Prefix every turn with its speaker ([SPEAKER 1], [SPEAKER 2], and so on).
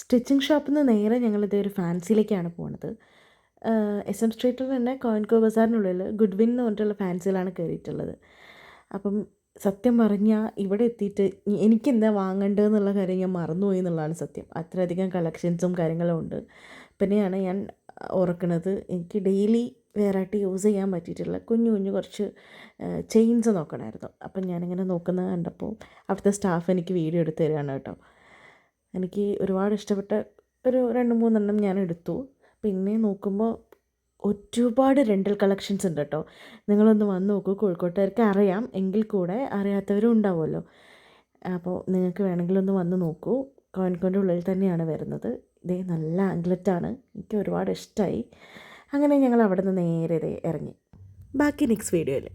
[SPEAKER 1] Stitching ഷോപ്പിൽ നിന്ന് നേരെ ഞങ്ങളിത് ഒരു ഫാൻസിയിലേക്കാണ് പോണത്. SM സ്ട്രീറ്റിൽ തന്നെ കോയിൻകോ ബസാറിനുള്ളിൽ ഗുഡ്വിൻ എന്ന് പറഞ്ഞിട്ടുള്ള ഫാൻസിയിലാണ് കയറിയിട്ടുള്ളത്. അപ്പം സത്യം പറഞ്ഞാൽ ഇവിടെ എത്തിയിട്ട് എനിക്കെന്താ വാങ്ങേണ്ടതെന്നുള്ള കാര്യം ഞാൻ മറന്നുപോയി എന്നുള്ളതാണ് സത്യം. അത്രയധികം കളക്ഷൻസും കാര്യങ്ങളും ഉണ്ട്. പിന്നെയാണ് ഞാൻ ഓർക്കുന്നത് എനിക്ക് ഡെയിലി വെയറായിട്ട് യൂസ് ചെയ്യാൻ പറ്റിയിട്ടുള്ള കുഞ്ഞു കുഞ്ഞു കുറച്ച് ചെയിൻസ് നോക്കണമായിരുന്നു. അപ്പം ഞാനിങ്ങനെ നോക്കുന്നത് കണ്ടപ്പോൾ അവിടുത്തെ സ്റ്റാഫ് എനിക്ക് വീഡിയോ എടുത്ത് തരികയാണ് കേട്ടോ. എനിക്ക് ഒരുപാട് ഇഷ്ടപ്പെട്ട ഒരു 2-3 ഞാൻ എടുത്തു. പിന്നെ നോക്കുമ്പോൾ ഒരുപാട് റെൻ്റൽ കളക്ഷൻസ് ഉണ്ട് കേട്ടോ. നിങ്ങളൊന്ന് വന്ന് നോക്കൂ. കോഴിക്കോട്ടുകാർക്ക് അറിയാം, എങ്കിൽ കൂടെ അറിയാത്തവരും ഉണ്ടാവുമല്ലോ. അപ്പോൾ നിങ്ങൾക്ക് വേണമെങ്കിലൊന്ന് വന്ന് നോക്കൂ. കോയിൻകോൻ്റെ ഉള്ളിൽ തന്നെയാണ് വരുന്നത്. ഇതേ നല്ല ആംഗ്ലറ്റാണ്, എനിക്ക് ഒരുപാട് ഇഷ്ടമായി. അങ്ങനെ ഞങ്ങൾ അവിടെ നിന്ന് നേരെ ഇറങ്ങി. ബാക്കി നെക്സ്റ്റ് വീഡിയോയിൽ.